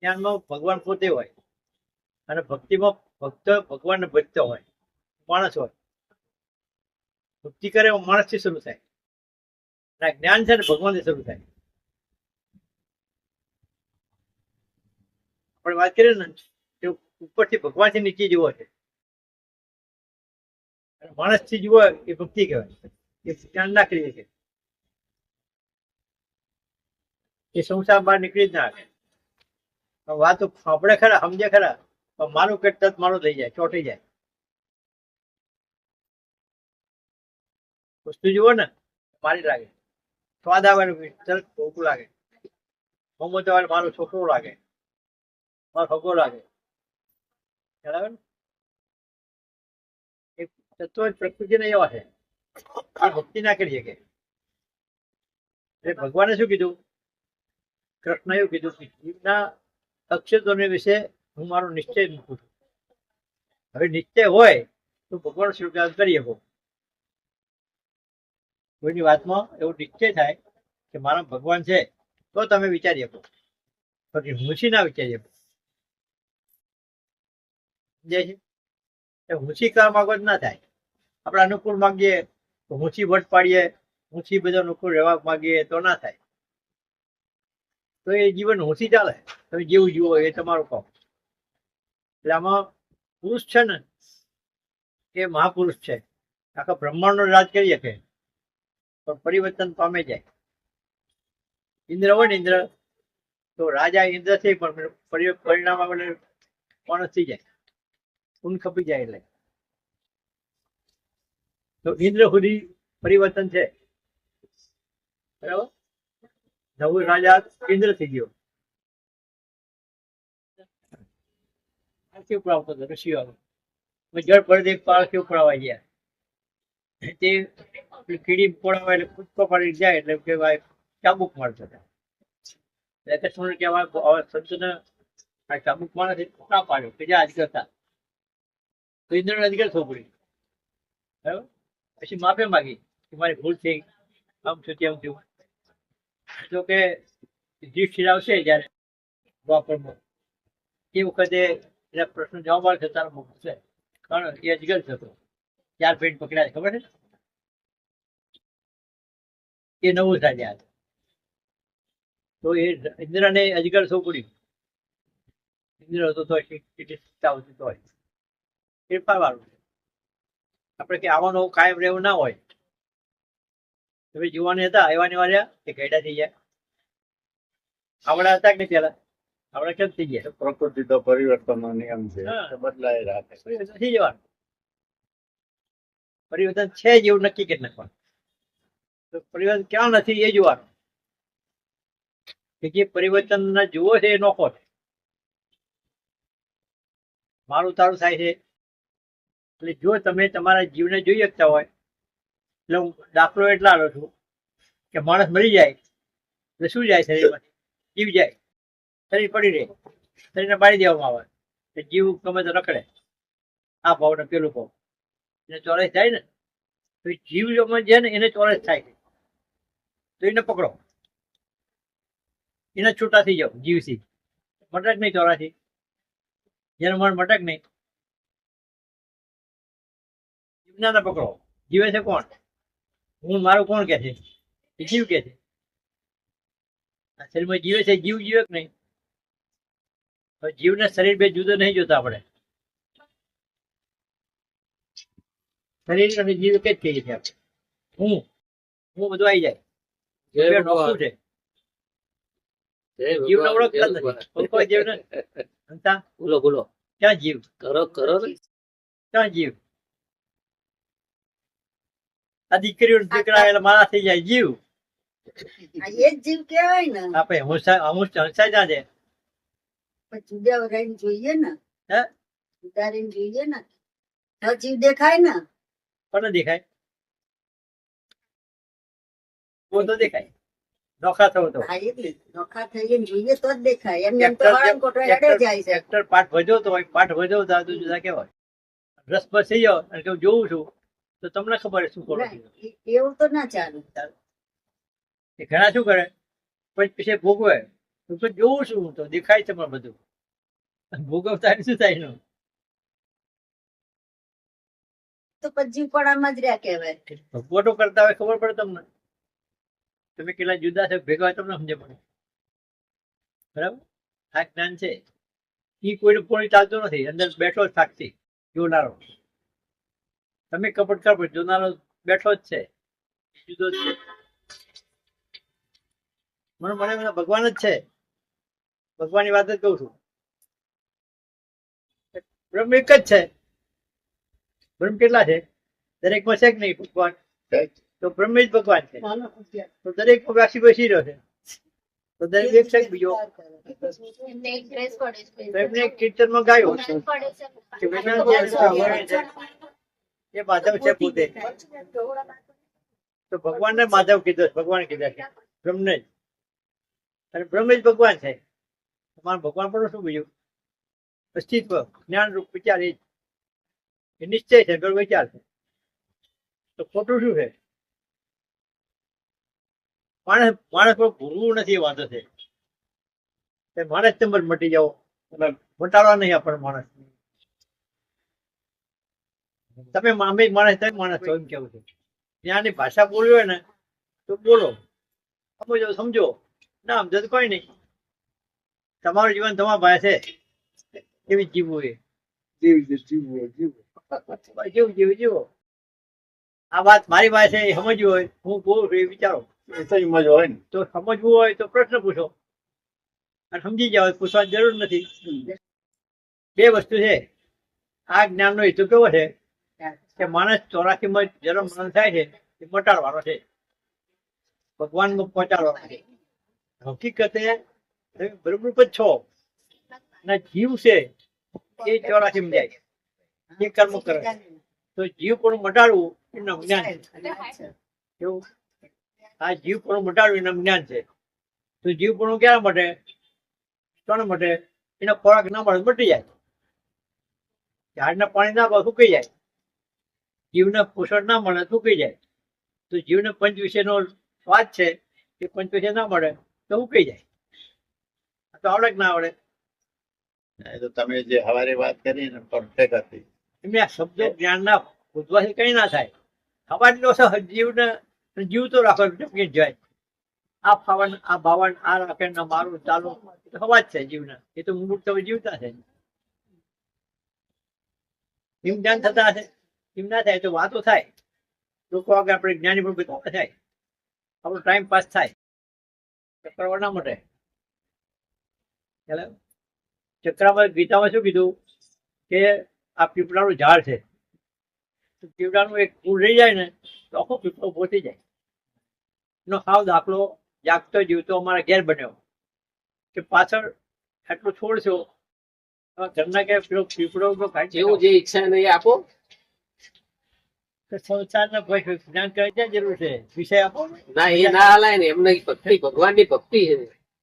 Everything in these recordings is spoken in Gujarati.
જ્ઞાનમાં ભગવાન પોતે હોય અને ભક્તિમાં ભક્ત ભગવાનને ભજતો હોય, માણસ હોય. ભક્તિ કરે માણસથી શરૂ થાય અને જ્ઞાન છે ને ભગવાનથી શરૂ થાય. આપણે વાત કરીએ ને કે ઉપરથી ભગવાનથી નીચે જુઓ છે, માણસથી જુઓ એ ભક્તિ કહેવાય. એ જ્ઞાન ના કરી શકે, એ સંસાર બહાર નીકળી જ ના શકે. વાતો આપણે ખરા સમજે ખરા, પણ મારું પેટ તત મારું થઈ જાય, ચોંટી જાય. વસ્તુ જુઓ ને મારી લાગે, સ્વાદ આવે તરત ભોગું લાગે, મોમો તો મારો છોકરો લાગે, મારો છોકરો લાગે. બરાબર ને? એ તત્વ પ્રકૃતિને એવા છે, એ ભક્તિ ના કરી શકે. એટલે ભગવાને શું કીધું, કૃષ્ણ એવું કીધું કે જીવના અક્ષતોને વિશે હું મારો નિશ્ચય મૂકું છું. હવે નિશ્ચય હોય તો ભગવાન સ્વીકાર કરી શકો. કોઈની વાતમાં એવો નિશ્ચય થાય કે મારા ભગવાન છે તો તમે વિચારી શકો, પછી હુંસી ના વિચારી શકો. સમજાય છે? એ હુંસી કરવા માંગો જ ના થાય. આપણે અનુકૂળ માંગીએ તો હુંસી વટ પાડીએ, હુંસી બધા અનુકૂળ રહેવા માંગીએ તો ના થાય. તો એ જીવન હુંસી ચાલે, તમે જેવું જુઓ એ તમારું કામ. એટલે આમાં પુરુષ છે ને એ મહાપુરુષ છે, આખા બ્રહ્માંડનો રાજ કરી શકે, પણ પરિવર્તન પામે જાય. ઇન્દ્ર હોય ને ઇન્દ્ર, તો રાજા ઇન્દ્ર છે પણ પરિણામ માણસ થઈ જાય, ઊન ખપી જાય. એટલે તો ઇન્દ્ર સુધી પરિવર્તન છે. બરાબર? નવું રાજા ઇન્દ્ર થઈ ગયો. કેવું પ્રાપ્ત હતો ઋષિઓ જળ પડે પાળખી ઉપડાવા ગયા, તે કીડી પોડાવા એટલે કૂદકો પાડી જાય એટલે કે ભાઈ ચાબુક મારતો હતા. કૃષ્ણ કહેવાય સંતને ચાબુક મારે ના પાડ્યો કે જ્યાં અજગર હતા, તો ઇન્દ્રને અજગર થવું પડ્યું. બરાબર? પછી માફી માગી કે મારી ભૂલ થઈ, આમ છું તેમ થયું. જો કે યુધિષ્ઠિર આવશે જયારે દ્વાપરમાં, એ વખતે એના પ્રશ્ન જવાબ આવે છે તારો મુખ છે, કારણ એ અજગર થતો 4 ફીટ પકડાય, ખબર છે? એ નવું રાજા હતા. તો એ ઇન્દ્રને અજગર થવું પડ્યું. ઇન્દ્ર હતો તો શિક્ષા આવતી તો ફેરફાર વાળું છે. આપણે કે આવવાનું કાયમ રહેવું ના હોય. તમે જુવાની હતા એવા ને વાળ્યા કે ગયડા થઈ જાય. આવડા હતા કે નહીં પેલા? આવડા કેમ થઈ ગયા? પ્રકૃતિ તો પરિવર્તનનો નિયમ છે, બદલાય રાખે. પરિવર્તન થઈ જવાનું. પરિવર્તન છે જ એવું નક્કી કરી નાખવાનું. તો પરિવર્તન ક્યાં નથી એ જોવાનું. કે જે પરિવર્તન જુઓ છે એ નોખો છે. મારું તારું થાય છે. એટલે જો તમે તમારા જીવને જોઈ શકતા હોય, એટલે હું દાખલો એટલા આલો છું કે માણસ મરી જાય એટલે શું જાય શરીરમાંથી? જીવ જાય. શરીર પડી રહે, શરીરને બાળી દેવામાં આવે, જીવ ગમે તો રખડે, આ ભાવ ને પેલું ભાવ, એને ચોરસ જાય ને, તો જીવ છે ને એને ચોરસ થાય છે, તો એને પકડો, એને છૂટા થઈ જાવ જીવથી. મટક નહીં ચોરાથી, જેનું મન મટક નહીં. જીવના પકડો. જીવે છે કોણ? હું મારું કોણ કે છે? જીવ કે છે. શરીરમાં જીવે છે, જીવ જીવે કે નહીં? જીવને શરીર બે જુદો નહીં જોતા આપણે. શરીર અને જીવ એક જ થઈ છે. હું બધું આવી જાય. નોખું છે. જીવને ઓળખતા નથી. ઓળખો જીવને. બોલો ક્યાં જીવ? કરો ક્યાં જીવ? આ દીકરીઓ દીકરા એટલે મારા થઈ જાય જીવ. એ જીવ કેવાય ને. આપણે અમુક હંસાઈ ના છે. જુદા રહીને જોઈએ ને. હે? જુદા રહીને જોઈએ ને. તો જીવ દેખાય ને. પણ દેખાય. તો દેખાય. નોખા થવું તો. નોખા થઈને જોઈએ તો જ દેખાય. એમને તો હળંગોટો હેડે જાય છે. એક્ટર પાઠ ભજવતો હોય, પાઠ ભજવતા તો જુદા કેવાય. રસ પર થઈ જાવ અને કે જોઉં છું તો તમને ખબર શું કરો. એવું તો ના ચાલે. એ ઘણા શું કરે, પછી ભોગવે હું તો જોઉં છું, હું તો દેખાય છે પણ બધું ભોગવતા શું થાય એનું? તો પછી જીવપણામાં જ રહ્યા કહેવાય. ભગવટો કરતા હોય ખબર પડે તમને? તમે કેટલા જુદા છે ભેગા હોય તમને સમજે પડે. બરાબર? આ જ્ઞાન છે એ કોઈને પોણી ચાલતો નથી, અંદર બેઠો જ સાક્ષી જોનારો. તમે કપટ કરો પણ જોનારો બેઠો જ છે, જુદો જ છે. મને મને ભગવાન જ છે, ભગવાનની વાત જ કહું છું. બ્રહ્મ એક જ છે. બ્રહ્મ કેટલા છે? દરેકમાં છે કે નહીં ભગવાન? તો બ્રહ્મ જ ભગવાન છે. તો દરેક વાસી બેસી રહ્યો છે, તો દરેક એક છે કે બીજો? એમને એક ડ્રેસ પડે છે. તો એમને એક કીર્તનમાં ગાયો પડે છે. કે વિના જ્ઞાન છે, એ માધવ છે પોતે. તો ભગવાનને માધવ કીધો છે, ભગવાન કીધા છે બ્રહ્મને જ. અને બ્રહ્મ જ ભગવાન છે. તમારા ભગવાન પણ શું બીજું? અસ્તિત્વ, જ્ઞાન રૂપ વિચાર એ નિશ્ચય છે, ગળ વિચાર છે. તો ખોટું શું છે? માણસ માણસ કોઈ ભૂલવું નથી, એ વાતો છે. માણસ નંબર મટી જાઓ, મટાડવા નહીં આપણને માણસ. તમે મામે માણસ, તમે માણસ છો એમ કેવું છે. ત્યાંની ભાષા બોલવી હોય ને તો બોલો, સમજો સમજો, ના સમજો તો કોઈ નહીં. તમારું જીવન તમારા પાસે છે, કેવી જીવવું એ જેવું જીવું જીવો. આ વાત મારી પાસે એ સમજવી હોય, હું બોલું છું એ વિચારો. એ તો એમ જ હોય ને. તો સમજવું હોય તો પ્રશ્ન પૂછો, અને સમજી જાવ, પૂછવાની જરૂર નથી. બે વસ્તુ છે. આ જ્ઞાનનો હેતુ કેવો છે કે માણસ 84 માં જન્મ મરણ થાય છે એ મટાડવાનો છે, ભગવાનમાં પહોંચાડવાનો છે. હકીકતે તમે બરોબર જ છો. અને જીવ છે એ 84 માં જાય, એ કર્મ કરે. તો જીવ પણ મટાડવું એનું જ્ઞાન છે. કેવું? આ જીવ પણ મટાડવું એનું જ્ઞાન છે. તો જીવ પણ ક્યારે મટે? કોને મટે? એનો ખોરાક ના મળે મટી જાય. ઝાડના પાણી ના મળે સુકાઈ જાય, જીવને પોષણ ના મળે સુકાઈ જાય. તો જીવને પંચ વિશેનો સ્વાદ છે એ પંચ વિશે ના મળે તો ઉકાઈ જાય. તો આવડે કે ના આવડે? એ તો તમે જે હવારે વાત કરી ને પરફેક્ટ હતી. એમને આ શબ્દો જ્ઞાનના ઉદ્વાથી કઈ ના થાય. ખબર જીવને જીવ તો રાખો ટપકી જાય. આ ફાવન, આ ભાવન, આ રાખે ને મારું ચાલુ, એ તો હવા જ છે જીવને. એ તો મૂળ તો જીવતા છે. એમ જ્ઞાન થતા હશે, એમ ના થાય તો વાતો થાય. લોકો આગળ આપણે જ્ઞાની પણ બધા થાય, આપણો ટાઈમ પાસ થાય, ચક્રવાળ ના મટે. ચક્રમાં ગીતામાં શું કીધું કે આ પીપળાનું ઝાડ છે, તો પીપળાનું એક ફૂલ રહી જાય ને તો આખો પીપળો પહોંચી જાય. એનો સાવ દાખલો જાગતો જીવતો અમારા ઘેર બન્યો કે પાછળ આટલું છોડશો ઘરના કે પેલો પીપળો જેવું જે ઈચ્છા નહીં આપો. સંસારના જ્ઞાન કરે ત્યાં જરૂર છે, વિષય આપો ના, એ ના હલાય ને. એમને ભક્તિ, ભગવાનની ભક્તિ છે.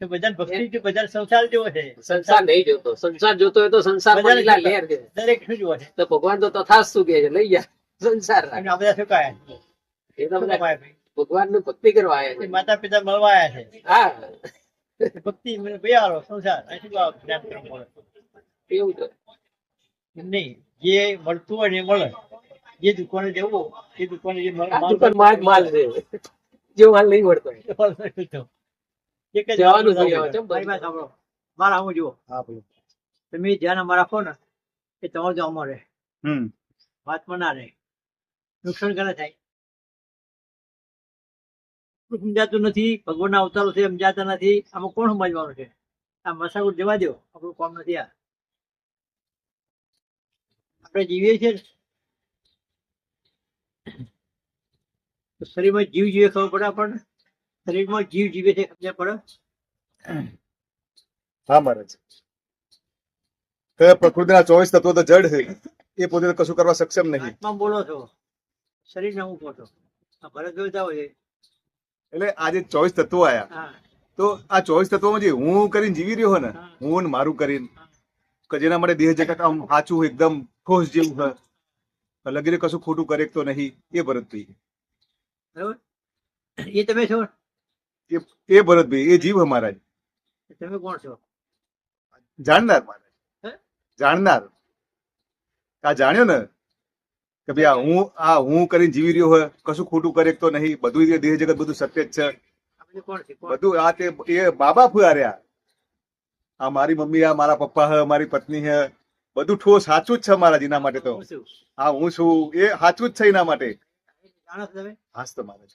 તો બધા ભક્તિ, બધા સંસાર જેવો છે. સંસાર નહીં જોતો. સંસાર જોતો હોય તો સંસાર લહેર છે. દરેક શું જોવે છે? તો ભગવાન તો તથાસ્તુ કે છે, લઈ જા સંસાર. અને આ બધા શું કહે? એ તો બધા ભગવાન નું ભક્તિ કરવા આવ્યા છે. માતા પિતા મળવા આવ્યા છે. હા, ભક્તિ ભાઈ આવો સંસાર જ્ઞાન કર્મ મળે એવું તો એમ નહીં. જે મળતું હોય ને એ મળે. જે દુકાને જવું એ દુકાને જે આ દુકાનમાં જ માલ છે, જે માલ નહીં મળતો. જવાનું થઈ આવે છે. મારા આવું જુઓ, હા બોલો. તમે ધ્યાન અમારા રાખો ને એ તમારું જો અમારે વાતમાં ના રહે, નુકસાન કરે થાય. સમજાતું નથી, ભગવાનના અવતારો છે સમજાતા નથી. આમાં કોણ સમજવાનું છે? આ મસાકુટ જવા દો, આપણું કામ નથી. આ આપણે જીવીએ છીએ તો શરીરમાં જીવ જીવે ખબર પડે આપણને? શરીરમાં જીવ જીવે છે ખબર પડે? હા મહારાજ, પ્રકૃતિના 24 તત્વો તો જડ છે, એ પોતે તો કશું કરવા સક્ષમ નહીં. આત્મા બોલો છો, શરીરને હું કહો છો. આ ભરત જોઈતા હોય છે. એટલે આજે 24 તત્વો આયા, હા તો આ 24 તત્વોમાં જે હું કરીને જીવી રહ્યો હોય ને, હું ને મારું કરીને, કે જેના માટે દેહ જગત આમ સાચું એકદમ ઠોસ જેવું હોય, લગીને કશું ખોટું કરે તો નહીં, એ ભરતભાઈ. બરાબર? એ તમે છો? એ ભરતભાઈ, એ જીવ મહારાજ. તમે કોણ છો? જાણનાર મહારાજ, હે? જાણનાર. આ જાણ્યો ને કે ભાઈ હું કરીને જીવી રહ્યો હોય, કશું ખોટું કરે તો નહીં, બધું દેહ જગત બધું સત્ય જ છે. આ બધું કોણ છે? કોણ? બધું આ તે એ મા બાપ રહ્યા. આ મારી મમ્મી, આ મારા પપ્પા હે, મારી પત્ની હે, બધું ઠોસ સાચું જ છે મહારાજ. એના માટે તો હું છું. હા હું છું એ સાચું જ છે એના માટે. જાણો છો તમે? હાસ તો મહારાજ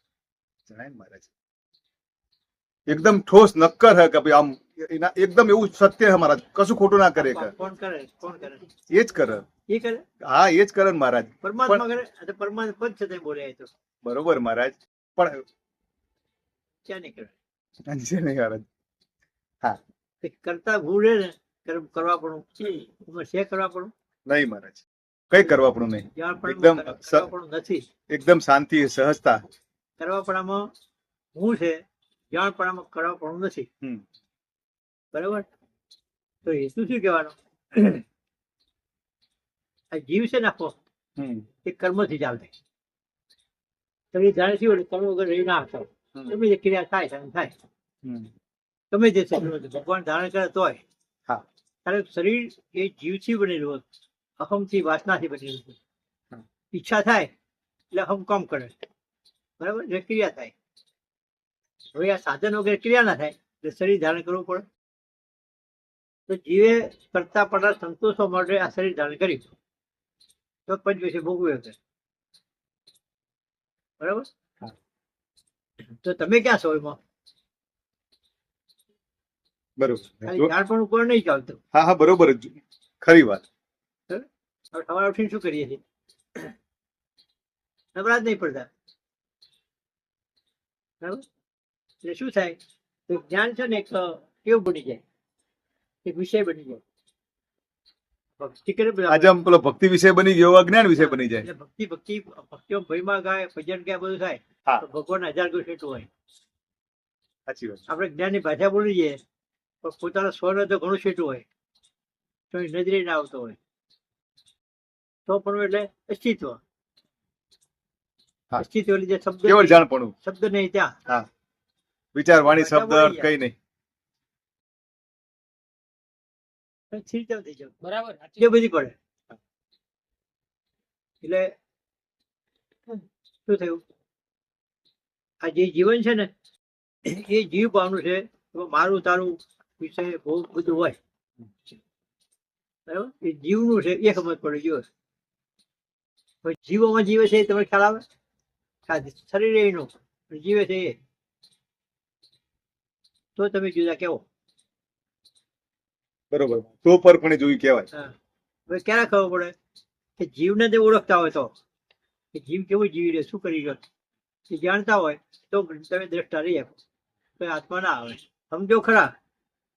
જણાય ને મહારાજ, એકદમ ઠોસ નક્કર હે કે ભાઈ આમ એના એકદમ એવું સત્ય હે મહારાજ, કશું ખોટું ના કરે કે કોણ કરે? કોણ કરે? એ જ કરે. એ કરે? હા એ જ કરે ને મહારાજ. પરમાત્મા કરે. આ તો પરમાત્મા પદ છે, તમે બોલ્યા એ તો બરોબર મહારાજ, પણ ક્યાં નહીં કરે? છે નહીં મહારાજ. હા તે કરતા ભૂલે ને કર્મ કરવા પડું એમાં છે, કરવા પડું નહીં મહારાજ, કઈ કરવા પડું નહીં. જાણ પણ એકદમ કરવા પડું નથી. એકદમ શાંતિ સહજતા. કરવા પડામાં હું છે, જાણ પડામાં કરવા પડું નથી. હમ બરાબર? તો હેતુ શું કહેવાનો? આ જીવ છે નાખો હમ એ કર્મથી ચાલશે. તમે જાણે શું કર્મ વગર રહી ના આવતો. તમે જે ક્રિયા થાય થાય, હમ તમે જે ભગવાન ધારણ કરે તોય. હા. કારણ કે શરીર એ જીવથી બનેલું હોય, અહમથી વાસનાથી બનેલું છે. હા. ઈચ્છા થાય એટલે અહમ કામ કરે, બરાબર? એટલે ક્રિયા થાય. હવે આ સાધન વગર ક્રિયા ના થાય એટલે શરીર ધારણ કરવું પડે. તો જીવે કરતા પડતા સંતોષવા માટે આ શરીર ધારણ કર્યું, તો પંચ વિશે ભોગવ્યો છે. બરાબર? તો તમે ક્યાં છો એમાં? બરોબર. ખાલી જાણપણ ઉપર નહીં ચાલતું. હા હા બરોબર જ. ખરી વાત. હવે સવારે ઉઠીને શું કરીએ છીએ? નવરા જ નહીં પડતા. બરાબર? એટલે શું થાય? તો જ્ઞાન છે ને એક કેવું બની જાય, એક વિષય બની જાય. ભક્તિ કરે બધા. આજે આમ પેલો ભક્તિ વિષય બની ગયો, અજ્ઞાન વિષય બની જાય. એટલે ભક્તિઓ ભયમાં ગાય, ભજન ગાય, બધું થાય. હા. તો ભગવાન 1000 કોઈ છેટું હોય. સાચી વાત. આપણે જ્ઞાનની ભાષા બોલી જઈએ પણ પોતાના સ્વરને તો ઘણું છેટું હોય, તો એ નજરે ના આવતો હોય. તો પણ એટલે અસ્તિત્વ. હા. અસ્તિત્વ એટલે જે શબ્દ કેવળ જાણપણું. શબ્દ નહીં ત્યાં હા. વિચાર વાણી શબ્દ ભાષા કઈ નહીં. સ્થિરતા થઈ જાય. બરાબર. એ બધી પડે. એટલે શું થયું? આ જે જીવન છે ને એ જીવ ભાવનું છે. એમાં મારું તારું વિષય બહુ બધું હોય. બરાબર? એ જીવનું છે એ સમજ પડે. જીવ જીવોમાં જીવે છે એ તમને ખ્યાલ આવે? શરીર એનું જીવે છે એ, તો તમે જુદા કેવો. બરોબર. તો પર પણ જોયું કહેવાય. હવે ક્યારે ખબર પડે કે જીવને તે ઓળખતા હોય તો કે જીવ કેવું જીવી રહ્યો, શું કરી રહ્યો, એ જાણતા હોય તો તમે દ્રષ્ટા રહી શકો. તો આત્મા ના આવે. સમજો ખરા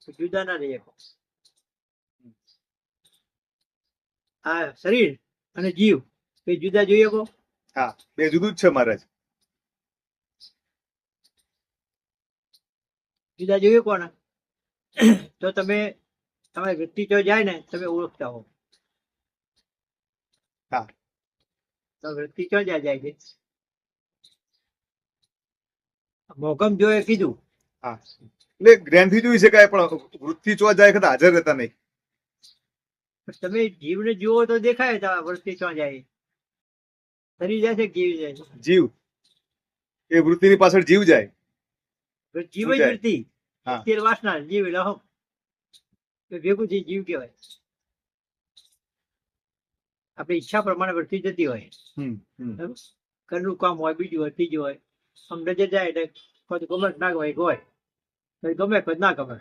તો જુદા ના રહી શકો. આ શરીર અને જીવ એ જુદા જોઈ શકો? હા બે જુદું જ છે મહારાજ. જુદા જોઈએ કોને? તો તમે તમારી વ્યક્તિ જો જાય ને તમે ઓળખતા હો. હા. તો વ્યક્તિ ક્યાં જાય છે? મોગમ જોએ કીધું. હા એટલે જ્ઞાનથી જોઈ શકાય પણ વૃત્તિ ચો જાય કદાચ હાજર રહેતા નહીં. તમે જીવને જુઓ તો દેખાય તમારા વૃત્તિ ક્યાં જાય. શરીર જાય છે કે જીવ જાય છે? જીવ એ વૃત્તિની પાછળ જીવ જાય. જીવ શું જ જાય? વૃત્તિ. હા. તેર વાસના જીવ એટલે અહમ. તો ભેગું થી જીવ કહેવાય. આપણી ઈચ્છા પ્રમાણે વૃત્તિ જતી હોય. બરાબર? ઘરનું કામ હોય, બીજું હોય, ત્રીજું હોય. આમ નજર જાય એટલે કોઈ ગમે કે ના ગમે હોય, કોઈ ગમે કોઈ ના ગમે.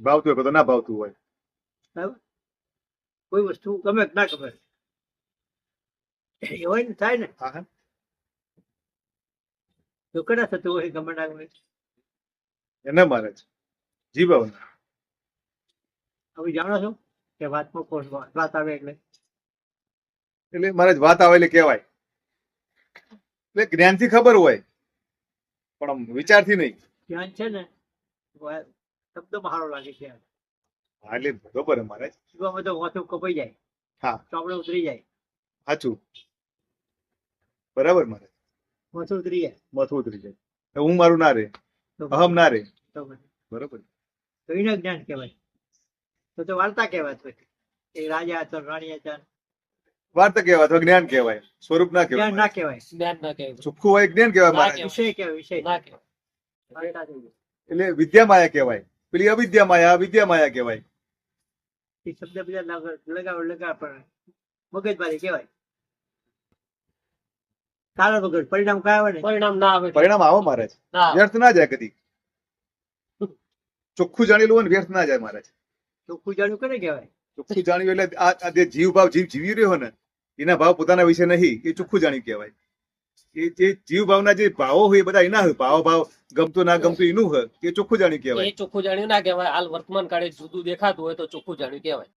ભાવતું હોય તો ના ભાવતું હોય. બરાબર? કોઈ વસ્તુ ગમે કે ના ગમે એ હોય ને, થાય ને. હા હા તો કદાચ થતું હોય ગમે ના ગમે. એના મહારાજ જીવવાના. હવે જાણો છો કે વાતમાં કોણ વાત આવે એટલે એટલે મહારાજ વાત આવે એટલે કહેવાય. એટલે જ્ઞાનથી ખબર હોય પણ આમ વિચારથી નહીં. ધ્યાન છે ને શબ્દમાં સારો લાગે છે. હા એટલે બરોબર હે મહારાજ. શીખવામાં તો વાંચું કપાઈ જાય. હા. ચોપડે ઉતરી જાય. સાચું. બરાબર મહારાજ. વાંચું ઉતરી જાય. માથું ઉતરી જાય. હું મારું ના રે, તો અહમ ના રે. તો બરોબર. તો એને જ્ઞાન કહેવાય. તો વાર્તા કહેવાય પછી. એ રાજા હતો રાણી હતા વાર્તા કહેવાય અથવા જ્ઞાન કહેવાય, સ્વરૂપ ના જ્ઞાન કહેવાય. ના કહેવાય, જ્ઞાન ના કહેવાય. ચોખ્ખું હોય જ્ઞાન કહેવાય ના મહારાજ. કહેવાય. વિષય કહેવાય, વિષય ના કહેવાય. વાર્તા થઈ ગઈ. એટલે વિદ્યા માયા કહેવાય. પેલી અવિદ્યા માયા વિદ્યા માયા કહેવાય. એ શબ્દ બધા લગાવ પણ મગજમારી કહેવાય. કારણ વગર પરિણામ કયા આવે ને પરિણામ ના આવે. પરિણામ આવો મહારાજ, ના આવે. વ્યર્થ ના જાય કદી. ચોખ્ખું જાણેલું હોય ને વ્યર્થ ના જાય મહારાજ. ચોખ્ખું જાણ્યું કરે કહેવાય. ચોખ્ખું જાણ્યું એટલે આ જે જીવ ભાવ જીવ જીવી રહ્યો ને એના ભાવ પોતાના વિશે નહીં, એ ચોખ્ખું જાણ્યું કહેવાય. એ જે જીવ ભાવના જે ભાવો હોય એ બધા એના હોય, ભાવ ગમતું ના ગમતું એનું હોય, એ ચોખ્ખું જાણ્યું કહેવાય. એ ચોખ્ખું જાણ્યું ના કહેવાય. હાલ વર્તમાન કાળે જુદું દેખાતું હોય તો ચોખ્ખું જાણ્યું કહેવાય.